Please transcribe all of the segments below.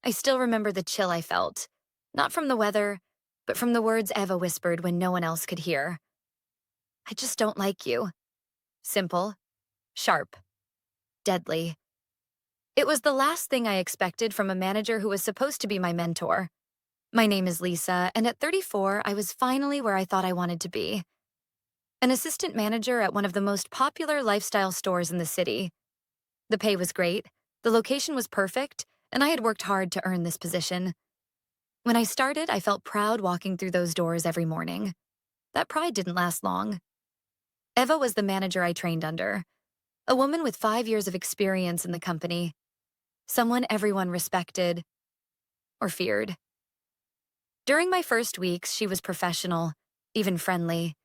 I still remember the chill I felt, not from the weather, but from the words Eva whispered when no one else could hear. I just don't like you. Simple, sharp, deadly. It was the last thing I expected from a manager who was supposed to be my mentor. My name is Lisa, and at 34, I was finally where I thought I wanted to be. An assistant manager at one of the most popular lifestyle stores in the city. The pay was great, the location was perfect, and I had worked hard to earn this position. When I started, I felt proud walking through those doors every morning. That pride didn't last long. Eva was the manager I trained under, a woman with 5 years of experience in the company, someone everyone respected or feared. During my first weeks, she was professional, even friendly.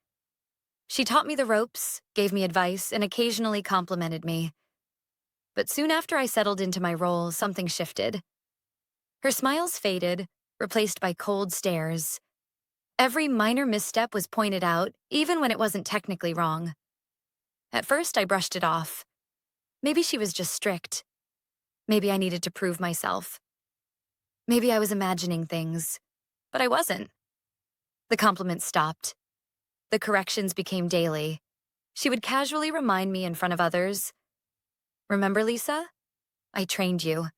She taught me the ropes, gave me advice, and occasionally complimented me. But soon after I settled into my role, something shifted. Her smiles faded, replaced by cold stares. Every minor misstep was pointed out, even when it wasn't technically wrong. At first, I brushed it off. Maybe she was just strict. Maybe I needed to prove myself. Maybe I was imagining things, but I wasn't. The compliments stopped. The corrections became daily. She would casually remind me in front of others, "Remember, Lisa? I trained you."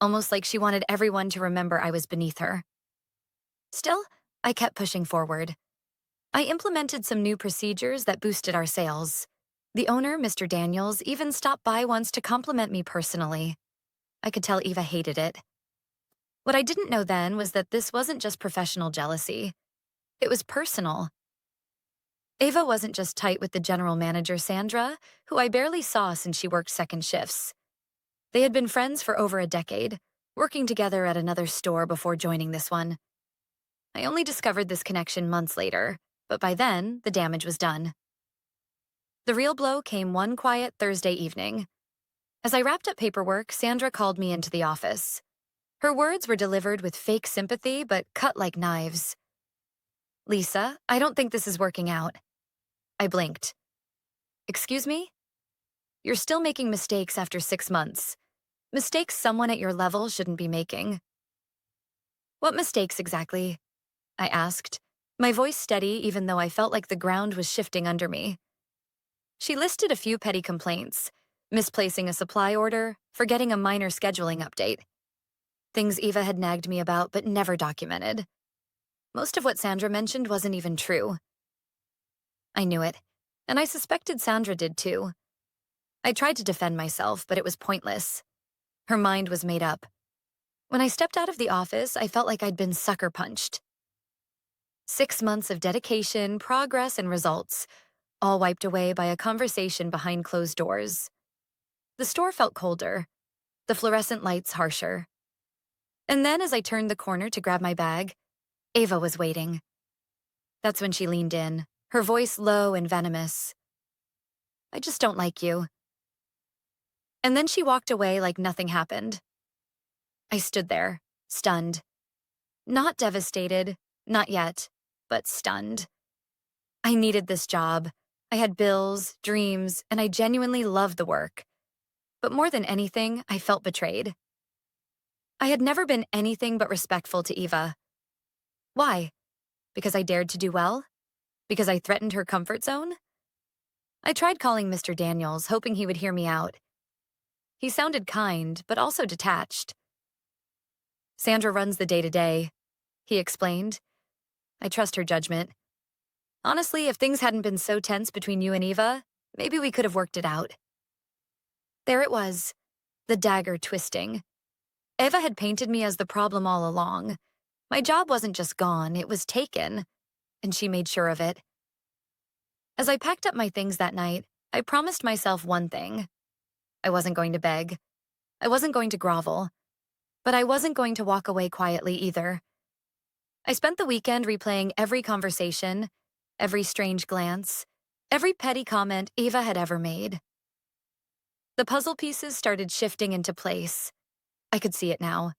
Almost like she wanted everyone to remember I was beneath her. Still, I kept pushing forward. I implemented some new procedures that boosted our sales. The owner, Mr. Daniels, even stopped by once to compliment me personally. I could tell Eva hated it. What I didn't know then was that this wasn't just professional jealousy. It was personal. Eva wasn't just tight with the general manager, Sandra, who I barely saw since she worked second shifts. They had been friends for over a decade, working together at another store before joining this one. I only discovered this connection months later, but by then, the damage was done. The real blow came one quiet Thursday evening. As I wrapped up paperwork, Sandra called me into the office. Her words were delivered with fake sympathy, but cut like knives. "Lisa, I don't think this is working out." I blinked. "Excuse me? You're still making mistakes after 6 months. Mistakes someone at your level shouldn't be making." "What mistakes exactly?" I asked, my voice steady even though I felt like the ground was shifting under me. She listed a few petty complaints, misplacing a supply order, forgetting a minor scheduling update. Things Eva had nagged me about but never documented. Most of what Sandra mentioned wasn't even true. I knew it, and I suspected Sandra did too. I tried to defend myself, but it was pointless. Her mind was made up. When I stepped out of the office, I felt like I'd been sucker punched. 6 months of dedication, progress, and results, all wiped away by a conversation behind closed doors. The store felt colder, the fluorescent lights harsher. And then as I turned the corner to grab my bag, Eva was waiting. That's when she leaned in, her voice low and venomous. "I just don't like you." And then she walked away like nothing happened. I stood there, stunned. Not devastated, not yet, but stunned. I needed this job. I had bills, dreams, and I genuinely loved the work. But more than anything, I felt betrayed. I had never been anything but respectful to Eva. Why? Because I dared to do well? Because I threatened her comfort zone? I tried calling Mr. Daniels, hoping he would hear me out. He sounded kind, but also detached. "Sandra runs the day-to-day," he explained. "I trust her judgment. Honestly, if things hadn't been so tense between you and Eva, maybe we could have worked it out." There it was, the dagger twisting. Eva had painted me as the problem all along. My job wasn't just gone, it was taken, and she made sure of it. As I packed up my things that night, I promised myself one thing. I wasn't going to beg. I wasn't going to grovel. But I wasn't going to walk away quietly either. I spent the weekend replaying every conversation, every strange glance, every petty comment Eva had ever made. The puzzle pieces started shifting into place. I could see it now.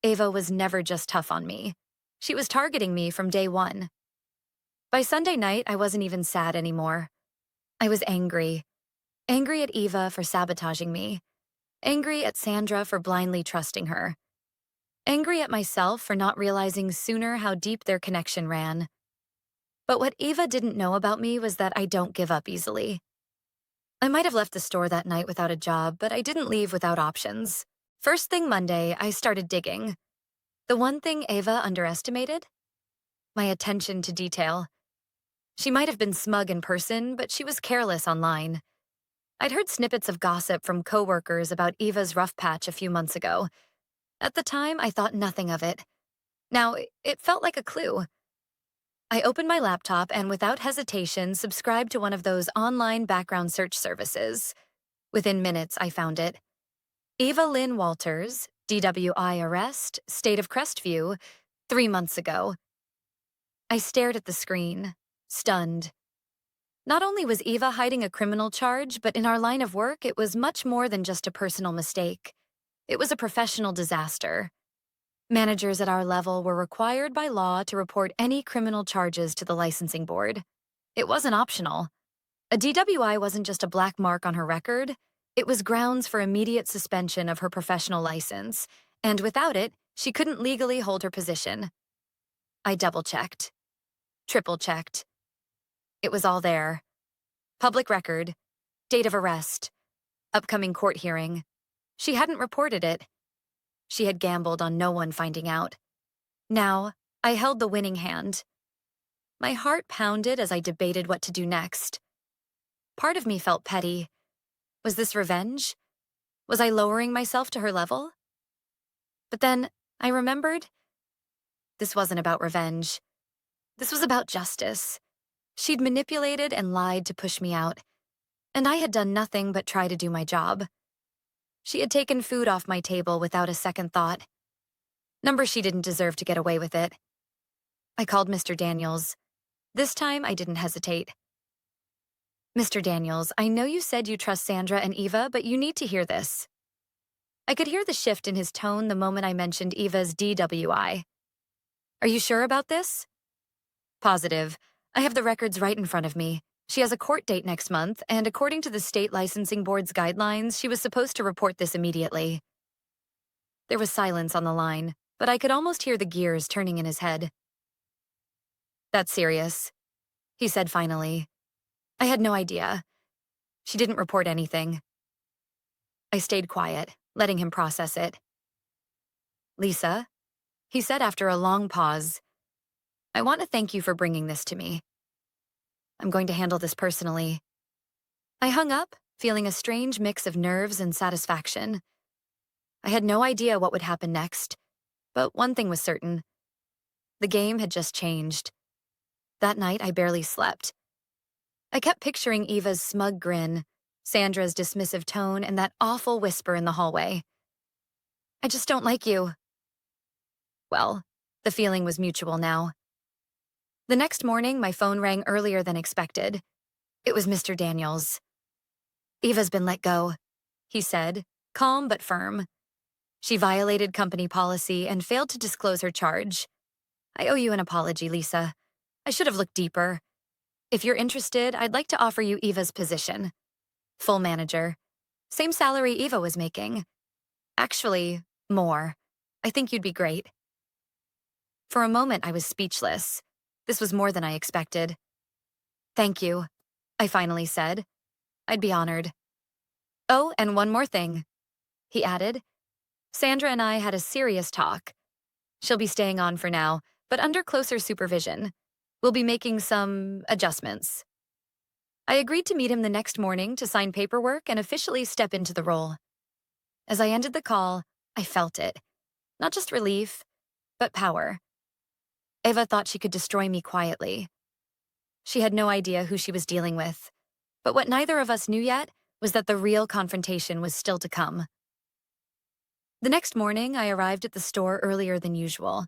Eva was never just tough on me. She was targeting me from day one. By Sunday night, I wasn't even sad anymore. I was angry. Angry at Eva for sabotaging me. Angry at Sandra for blindly trusting her. angry at myself for not realizing sooner how deep their connection ran. But what Eva didn't know about me was that I don't give up easily. I might have left the store that night without a job, but I didn't leave without options. First thing Monday, I started digging. The one thing Eva underestimated? My attention to detail. She might have been smug in person, but she was careless online. I'd heard snippets of gossip from coworkers about Eva's rough patch a few months ago. At the time, I thought nothing of it. Now, it felt like a clue. I opened my laptop and without hesitation subscribed to one of those online background search services. Within minutes, I found it. Eva Lynn Walters, DWI arrest, state of Crestview, 3 months ago. I stared at the screen, stunned. Not only was Eva hiding a criminal charge, but in our line of work, it was much more than just a personal mistake. It was a professional disaster. Managers at our level were required by law to report any criminal charges to the licensing board. It wasn't optional. A DWI wasn't just a black mark on her record, it was grounds for immediate suspension of her professional license, and without it, she couldn't legally hold her position. I double-checked. Triple-checked. It was all there. Public record, date of arrest, upcoming court hearing. She hadn't reported it. She had gambled on no one finding out. Now, I held the winning hand. My heart pounded as I debated what to do next. Part of me felt petty. Was this revenge? Was I lowering myself to her level? But then, I remembered, this wasn't about revenge. This was about justice. She'd manipulated and lied to push me out, and I had done nothing but try to do my job. She had taken food off my table without a second thought. She didn't deserve to get away with it. I called Mr. Daniels. This time, I didn't hesitate. Mr. Daniels, I know you said you trust Sandra and Eva, but you need to hear this. I could hear the shift in his tone the moment I mentioned Eva's DWI. Are you sure about this? Positive. I have the records right in front of me. She has a court date next month, and according to the state licensing board's guidelines, she was supposed to report this immediately. There was silence on the line, but I could almost hear the gears turning in his head. That's serious, he said finally. I had no idea. She didn't report anything. I stayed quiet, letting him process it. Lisa, he said after a long pause, I want to thank you for bringing this to me. I'm going to handle this personally. I hung up, feeling a strange mix of nerves and satisfaction. I had no idea what would happen next, but one thing was certain. The game had just changed. That night, I barely slept. I kept picturing Eva's smug grin, Sandra's dismissive tone, and that awful whisper in the hallway. I just don't like you. Well, the feeling was mutual now. The next morning, my phone rang earlier than expected. It was Mr. Daniels. Eva's been let go, he said, calm but firm. She violated company policy and failed to disclose her charge. I owe you an apology, Lisa. I should have looked deeper. If you're interested, I'd like to offer you Eva's position. Full manager. Same salary Eva was making. Actually, more. I think you'd be great. For a moment, I was speechless. This was more than I expected. Thank you, I finally said. I'd be honored. Oh, and one more thing, he added. Sandra and I had a serious talk. She'll be staying on for now, but under closer supervision. We'll be making some adjustments. I agreed to meet him the next morning to sign paperwork and officially step into the role. As I ended the call, I felt it. Not just relief, but power. Eva thought she could destroy me quietly. She had no idea who she was dealing with. But what neither of us knew yet was that the real confrontation was still to come. The next morning, I arrived at the store earlier than usual.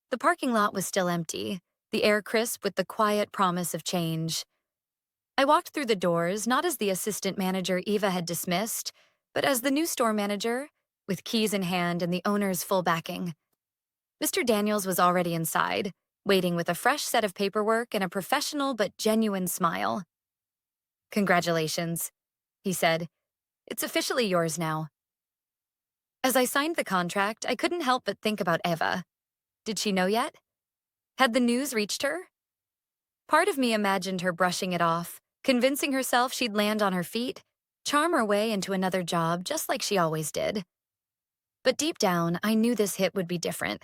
The parking lot was still empty, the air crisp with the quiet promise of change. I walked through the doors, not as the assistant manager Eva had dismissed, but as the new store manager, with keys in hand and the owner's full backing. Mr. Daniels was already inside, waiting with a fresh set of paperwork and a professional but genuine smile. Congratulations, he said. It's officially yours now. As I signed the contract, I couldn't help but think about Eva. Did she know yet? Had the news reached her? Part of me imagined her brushing it off, convincing herself she'd land on her feet, charm her way into another job just like she always did. But deep down, I knew this hit would be different.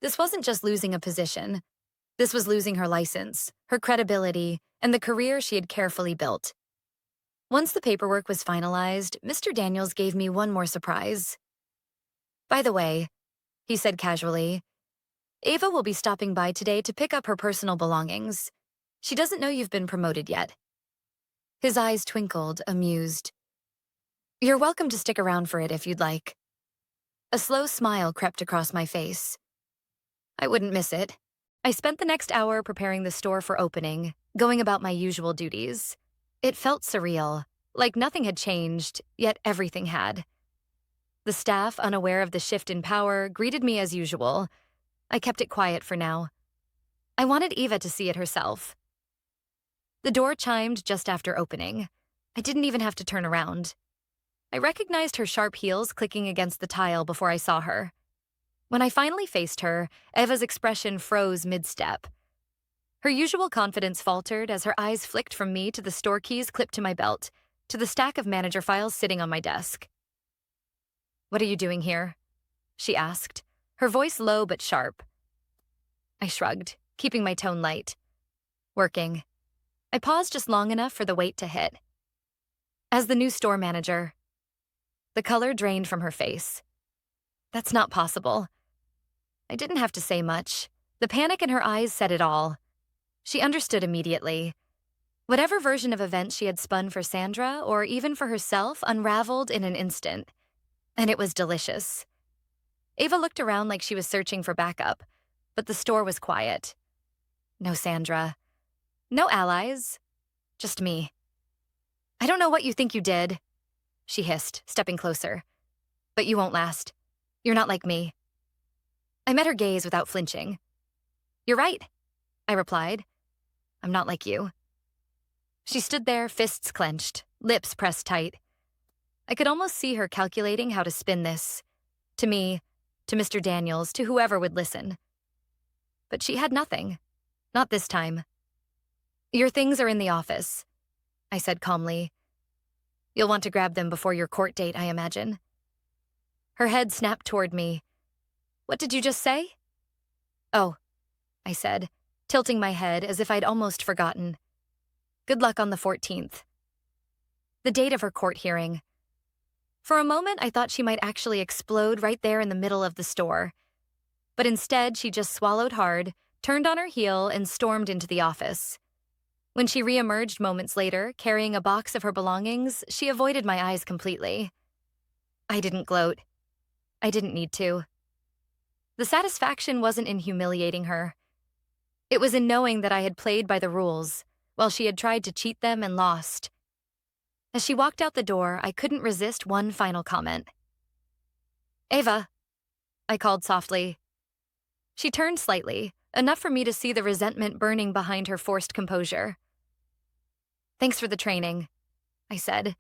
This wasn't just losing a position. This was losing her license, her credibility, and the career she had carefully built. Once the paperwork was finalized, Mr. Daniels gave me one more surprise. "By the way," he said casually, "Ava will be stopping by today to pick up her personal belongings. She doesn't know you've been promoted yet." His eyes twinkled, amused. "You're welcome to stick around for it if you'd like." A slow smile crept across my face. I wouldn't miss it. I spent the next hour preparing the store for opening, going about my usual duties. It felt surreal, like nothing had changed, yet everything had. The staff, unaware of the shift in power, greeted me as usual. I kept it quiet for now. I wanted Eva to see it herself. The door chimed just after opening. I didn't even have to turn around. I recognized her sharp heels clicking against the tile before I saw her. When I finally faced her, Eva's expression froze mid-step. Her usual confidence faltered as her eyes flicked from me to the store keys clipped to my belt, to the stack of manager files sitting on my desk. "What are you doing here?" she asked, her voice low but sharp. I shrugged, keeping my tone light. "Working." I paused just long enough for the weight to hit. "As the new store manager." The color drained from her face. "That's not possible." I didn't have to say much. The panic in her eyes said it all. She understood immediately. Whatever version of events she had spun for Sandra, or even for herself, unraveled in an instant. And it was delicious. Ava looked around like she was searching for backup, but the store was quiet. No Sandra. No allies. Just me. "I don't know what you think you did," she hissed, stepping closer. "But you won't last. You're not like me." I met her gaze without flinching. "You're right," I replied. "I'm not like you." She stood there, fists clenched, lips pressed tight. I could almost see her calculating how to spin this. To me, to Mr. Daniels, to whoever would listen. But she had nothing. Not this time. "Your things are in the office," I said calmly. "You'll want to grab them before your court date, I imagine." Her head snapped toward me. "What did you just say?" "Oh," I said, tilting my head as if I'd almost forgotten. "Good luck on the 14th. The date of her court hearing. For a moment, I thought she might actually explode right there in the middle of the store. But instead, she just swallowed hard, turned on her heel, and stormed into the office. When she reemerged moments later, carrying a box of her belongings, she avoided my eyes completely. I didn't gloat. I didn't need to. The satisfaction wasn't in humiliating her. It was in knowing that I had played by the rules, while she had tried to cheat them and lost. As she walked out the door, I couldn't resist one final comment. "Ava," I called softly. She turned slightly, enough for me to see the resentment burning behind her forced composure. "Thanks for the training," I said.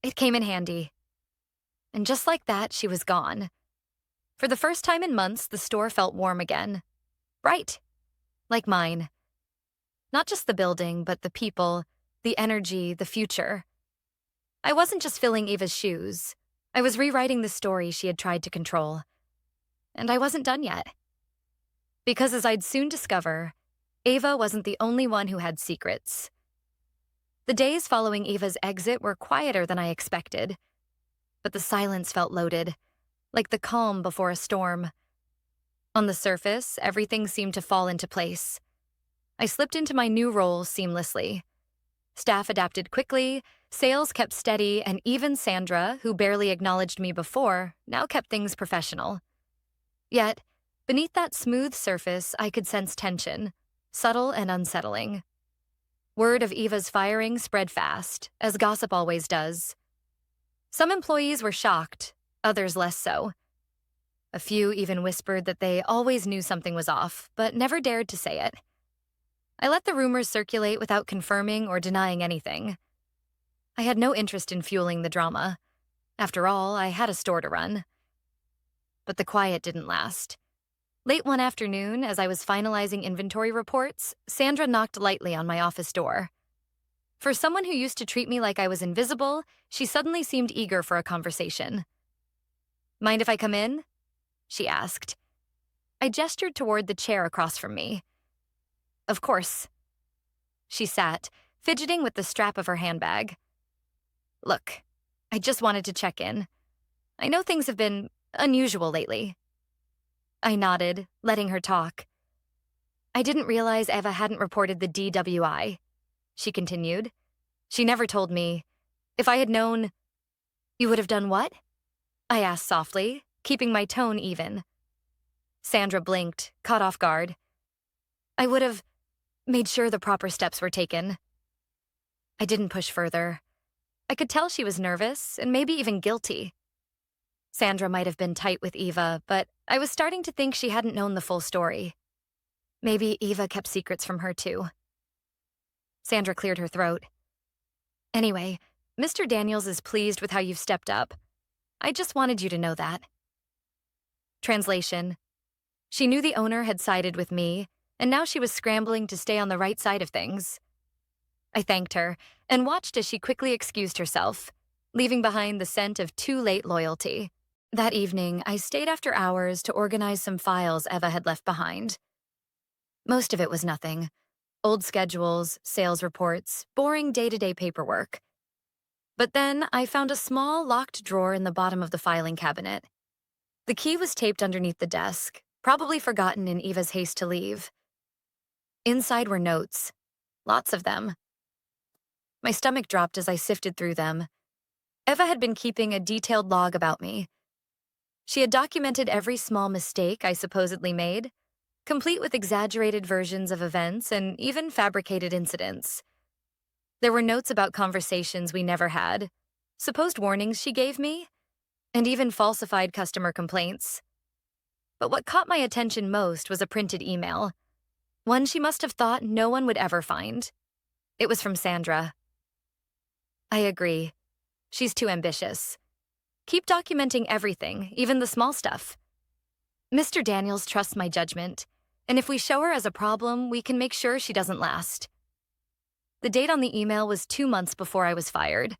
"It came in handy." And just like that, she was gone. For the first time in months, the store felt warm again. Bright. Like mine. Not just the building, but the people, the energy, the future. I wasn't just filling Eva's shoes. I was rewriting the story she had tried to control. And I wasn't done yet. Because as I'd soon discover, Ava wasn't the only one who had secrets. The days following Eva's exit were quieter than I expected. But the silence felt loaded, like the calm before a storm. On the surface, everything seemed to fall into place. I slipped into my new role seamlessly. Staff adapted quickly, sales kept steady, and even Sandra, who barely acknowledged me before, now kept things professional. Yet, beneath that smooth surface, I could sense tension, subtle and unsettling. Word of Eva's firing spread fast, as gossip always does. Some employees were shocked, others less so. A few even whispered that they always knew something was off, but never dared to say it. I let the rumors circulate without confirming or denying anything. I had no interest in fueling the drama. After all, I had a store to run. But the quiet didn't last. Late one afternoon, as I was finalizing inventory reports, Sandra knocked lightly on my office door. For someone who used to treat me like I was invisible, she suddenly seemed eager for a conversation. "Mind if I come in?" she asked. I gestured toward the chair across from me. "Of course." She sat, fidgeting with the strap of her handbag. "Look, I just wanted to check in. I know things have been unusual lately." I nodded, letting her talk. "I didn't realize Eva hadn't reported the DWI," she continued. "She never told me. If I had known—" "You would have done what?" I asked softly, keeping my tone even. Sandra blinked, caught off guard. "I would have made sure the proper steps were taken." I didn't push further. I could tell she was nervous and maybe even guilty. Sandra might have been tight with Eva, but I was starting to think she hadn't known the full story. Maybe Eva kept secrets from her too. Sandra cleared her throat. "Anyway, Mr. Daniels is pleased with how you've stepped up. I just wanted you to know that." Translation: she knew the owner had sided with me, and now she was scrambling to stay on the right side of things. I thanked her and watched as she quickly excused herself, leaving behind the scent of too late loyalty. That evening, I stayed after hours to organize some files Eva had left behind. Most of it was nothing. Old schedules, sales reports, boring day-to-day paperwork. But then I found a small, locked drawer in the bottom of the filing cabinet. The key was taped underneath the desk, probably forgotten in Eva's haste to leave. Inside were notes. Lots of them. My stomach dropped as I sifted through them. Eva had been keeping a detailed log about me. She had documented every small mistake I supposedly made, complete with exaggerated versions of events and even fabricated incidents. There were notes about conversations we never had, supposed warnings she gave me, and even falsified customer complaints. But what caught my attention most was a printed email, one she must have thought no one would ever find. It was from Sandra. "I agree. She's too ambitious. Keep documenting everything, even the small stuff. Mr. Daniels trusts my judgment, and if we show her as a problem, we can make sure she doesn't last." The date on the email was 2 months before I was fired.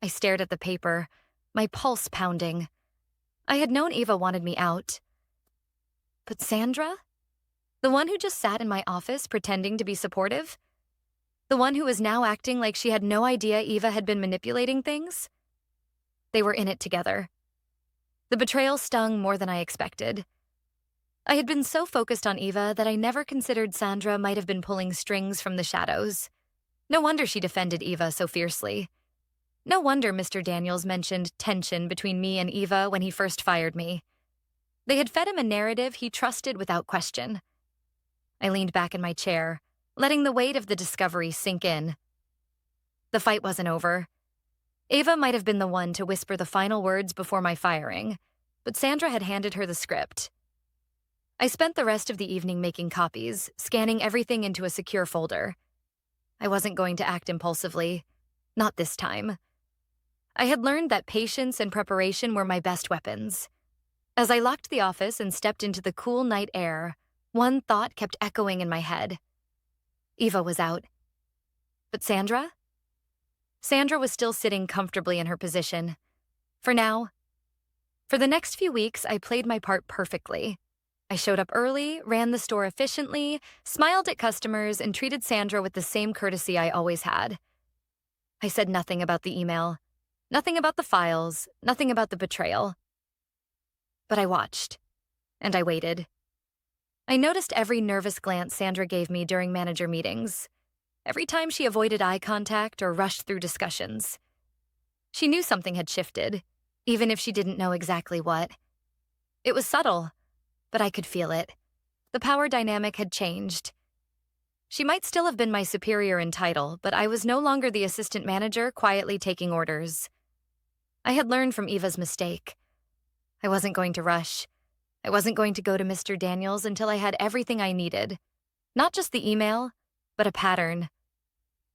I stared at the paper, my pulse pounding. I had known Eva wanted me out. But Sandra? The one who just sat in my office pretending to be supportive? The one who was now acting like she had no idea Eva had been manipulating things? They were in it together. The betrayal stung more than I expected. I had been so focused on Eva that I never considered Sandra might have been pulling strings from the shadows. No wonder she defended Eva so fiercely. No wonder Mr. Daniels mentioned tension between me and Eva when he first fired me. They had fed him a narrative he trusted without question. I leaned back in my chair, letting the weight of the discovery sink in. The fight wasn't over. Eva might have been the one to whisper the final words before my firing, but Sandra had handed her the script. I spent the rest of the evening making copies, scanning everything into a secure folder. I wasn't going to act impulsively. Not this time. I had learned that patience and preparation were my best weapons. As I locked the office and stepped into the cool night air, one thought kept echoing in my head. Eva was out. But Sandra? Sandra was still sitting comfortably in her position. For now. For the next few weeks, I played my part perfectly. I showed up early, ran the store efficiently, smiled at customers, and treated Sandra with the same courtesy I always had. I said nothing about the email, nothing about the files, nothing about the betrayal. But I watched, and I waited. I noticed every nervous glance Sandra gave me during manager meetings, every time she avoided eye contact or rushed through discussions. She knew something had shifted, even if she didn't know exactly what. It was subtle, but I could feel it. The power dynamic had changed. She might still have been my superior in title, but I was no longer the assistant manager quietly taking orders. I had learned from Eva's mistake. I wasn't going to rush. I wasn't going to go to Mr. Daniels until I had everything I needed. Not just the email, but a pattern.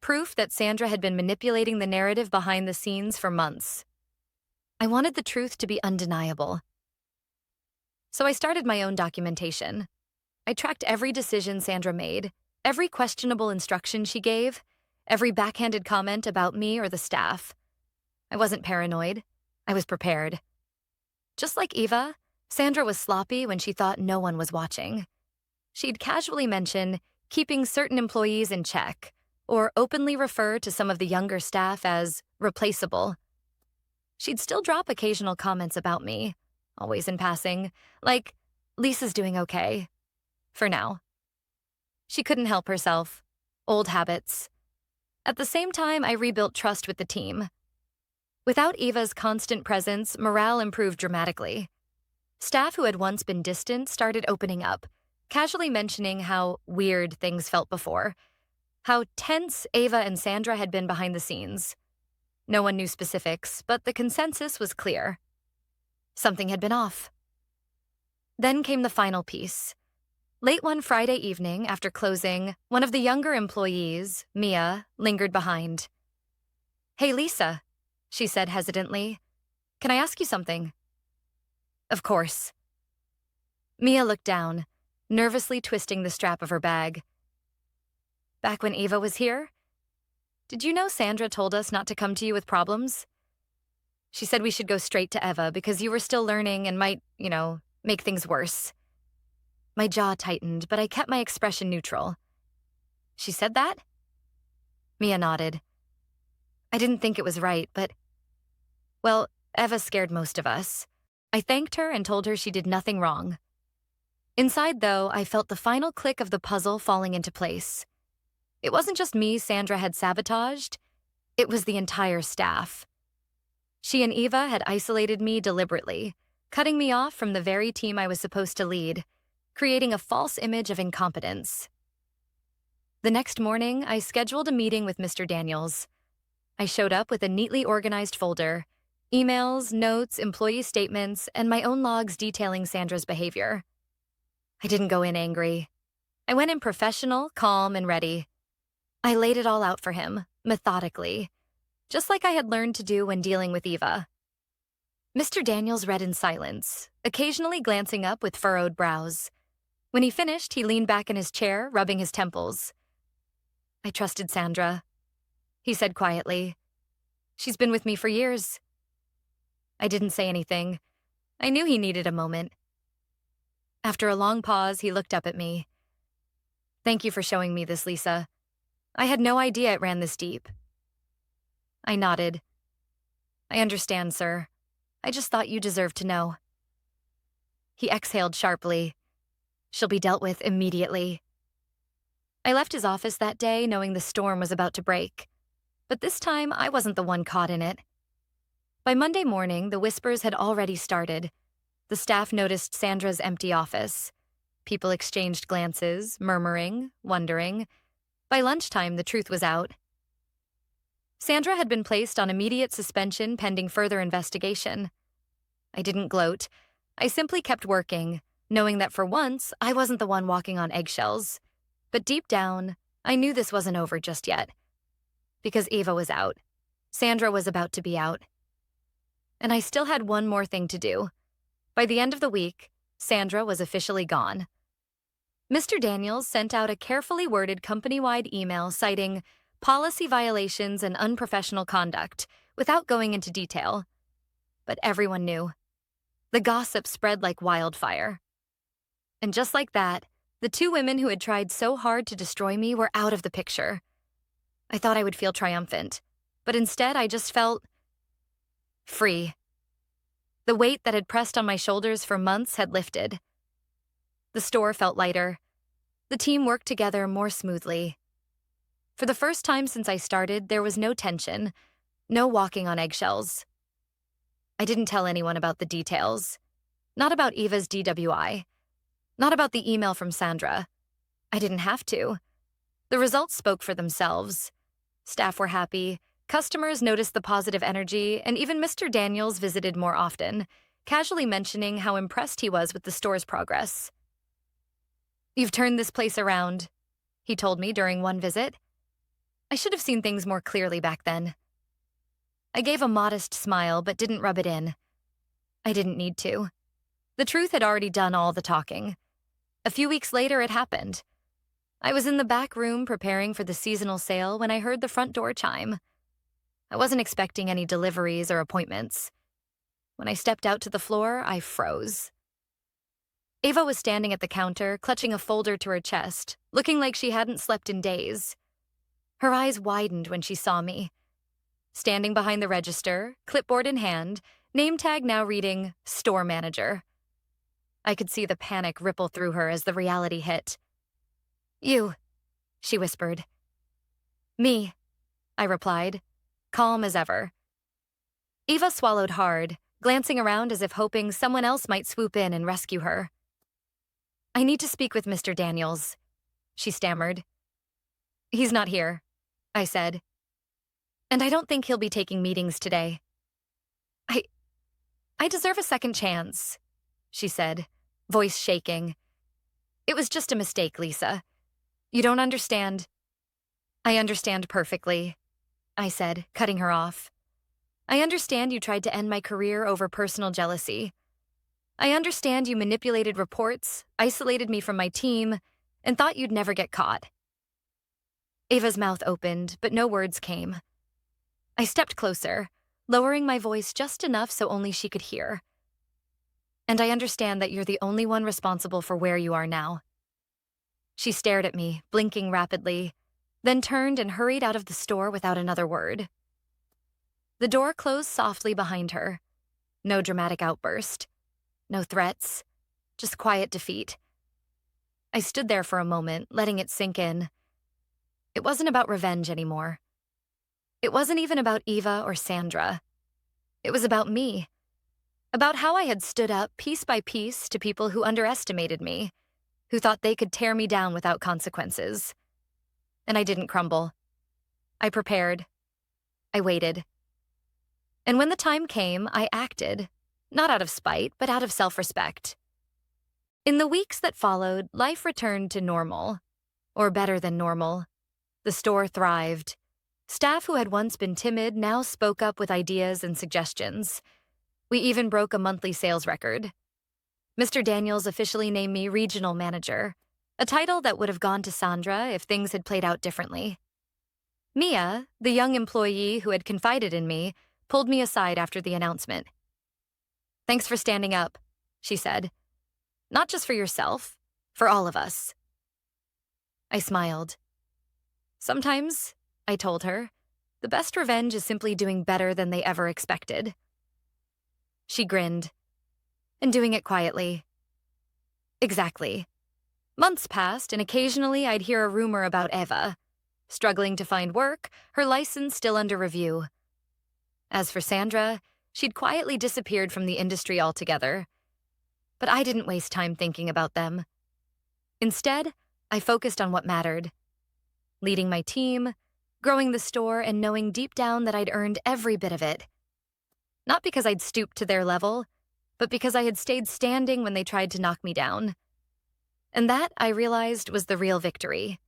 Proof that Sandra had been manipulating the narrative behind the scenes for months. I wanted the truth to be undeniable. So I started my own documentation. I tracked every decision Sandra made, every questionable instruction she gave, every backhanded comment about me or the staff. I wasn't paranoid. I was prepared. Just like Eva, Sandra was sloppy when she thought no one was watching. She'd casually mention keeping certain employees in check, or openly refer to some of the younger staff as replaceable. She'd still drop occasional comments about me, always in passing, like, "Lisa's doing okay." For now. She couldn't help herself. Old habits. At the same time, I rebuilt trust with the team. Without Eva's constant presence, morale improved dramatically. Staff who had once been distant started opening up, casually mentioning how weird things felt before, how tense Eva and Sandra had been behind the scenes. No one knew specifics, but the consensus was clear. Something had been off. Then came the final piece. Late one Friday evening, after closing, one of the younger employees, Mia, lingered behind. "Hey, Lisa," she said hesitantly. "Can I ask you something?" "Of course." Mia looked down, nervously twisting the strap of her bag. "Back when Eva was here? Did you know Sandra told us not to come to you with problems? She said we should go straight to Eva because you were still learning and might, make things worse." My jaw tightened, but I kept my expression neutral. "She said that?" Mia nodded. I didn't think it was right, but... Well, Eva scared most of us. I thanked her and told her she did nothing wrong. Inside, though, I felt the final click of the puzzle falling into place. It wasn't just me Sandra had sabotaged. It was the entire staff. She and Eva had isolated me deliberately, cutting me off from the very team I was supposed to lead, creating a false image of incompetence. The next morning, I scheduled a meeting with Mr. Daniels. I showed up with a neatly organized folder, emails, notes, employee statements, and my own logs detailing Sandra's behavior. I didn't go in angry. I went in professional, calm, and ready. I laid it all out for him, methodically, just like I had learned to do when dealing with Eva. Mr. Daniels read in silence, occasionally glancing up with furrowed brows. When he finished, he leaned back in his chair, rubbing his temples. "I trusted Sandra," he said quietly. "She's been with me for years." I didn't say anything. I knew he needed a moment. After a long pause, he looked up at me. "Thank you for showing me this, Lisa. I had no idea it ran this deep." I nodded. "I understand, sir. I just thought you deserved to know." He exhaled sharply. "She'll be dealt with immediately." I left his office that day knowing the storm was about to break. But this time, I wasn't the one caught in it. By Monday morning, the whispers had already started. The staff noticed Sandra's empty office. People exchanged glances, murmuring, wondering. By lunchtime, the truth was out. Sandra had been placed on immediate suspension pending further investigation. I didn't gloat. I simply kept working, knowing that for once, I wasn't the one walking on eggshells. But deep down, I knew this wasn't over just yet. Because Eva was out. Sandra was about to be out. And I still had one more thing to do. By the end of the week, Sandra was officially gone. Mr. Daniels sent out a carefully worded company-wide email citing policy violations and unprofessional conduct, without going into detail. But everyone knew. The gossip spread like wildfire. And just like that, the two women who had tried so hard to destroy me were out of the picture. I thought I would feel triumphant, but instead I just felt free. The weight that had pressed on my shoulders for months had lifted. The store felt lighter. The team worked together more smoothly. For the first time since I started, there was no tension, no walking on eggshells. I didn't tell anyone about the details. Not about Eva's DWI. Not about the email from Sandra. I didn't have to. The results spoke for themselves. Staff were happy, customers noticed the positive energy, and even Mr. Daniels visited more often, casually mentioning how impressed he was with the store's progress. "You've turned this place around," he told me during one visit. I should have seen things more clearly back then. I gave a modest smile but didn't rub it in. I didn't need to. The truth had already done all the talking. A few weeks later, it happened. I was in the back room preparing for the seasonal sale when I heard the front door chime. I wasn't expecting any deliveries or appointments. When I stepped out to the floor, I froze. Ava was standing at the counter, clutching a folder to her chest, looking like she hadn't slept in days. Her eyes widened when she saw me. Standing behind the register, clipboard in hand, name tag now reading Store Manager. I could see the panic ripple through her as the reality hit. "You," she whispered. "Me," I replied, calm as ever. Eva swallowed hard, glancing around as if hoping someone else might swoop in and rescue her. "I need to speak with Mr. Daniels," she stammered. "He's not here," I said. "And I don't think he'll be taking meetings today." I deserve a second chance," she said, voice shaking. "It was just a mistake, Lisa. You don't understand." "I understand perfectly," I said, cutting her off. "I understand you tried to end my career over personal jealousy. I understand you manipulated reports, isolated me from my team, and thought you'd never get caught." Ava's mouth opened, but no words came. I stepped closer, lowering my voice just enough so only she could hear. "And I understand that you're the only one responsible for where you are now." She stared at me, blinking rapidly, then turned and hurried out of the store without another word. The door closed softly behind her. No dramatic outburst. No threats. Just quiet defeat. I stood there for a moment, letting it sink in. It wasn't about revenge anymore. It wasn't even about Eva or Sandra. It was about me. About how I had stood up piece by piece to people who underestimated me, who thought they could tear me down without consequences. And I didn't crumble. I prepared. I waited. And when the time came, I acted, not out of spite, but out of self-respect. In the weeks that followed, life returned to normal, or better than normal. The store thrived. Staff who had once been timid now spoke up with ideas and suggestions. We even broke a monthly sales record. Mr. Daniels officially named me regional manager, a title that would have gone to Sandra if things had played out differently. Mia, the young employee who had confided in me, pulled me aside after the announcement. "Thanks for standing up," she said. "Not just for yourself, for all of us." I smiled. "Sometimes," I told her, "the best revenge is simply doing better than they ever expected." She grinned. "And doing it quietly." Exactly. Months passed, and occasionally I'd hear a rumor about Eva. Struggling to find work, her license still under review. As for Sandra, she'd quietly disappeared from the industry altogether. But I didn't waste time thinking about them. Instead, I focused on what mattered. Leading my team, growing the store, and knowing deep down that I'd earned every bit of it. Not because I'd stooped to their level, but because I had stayed standing when they tried to knock me down. And that, I realized, was the real victory.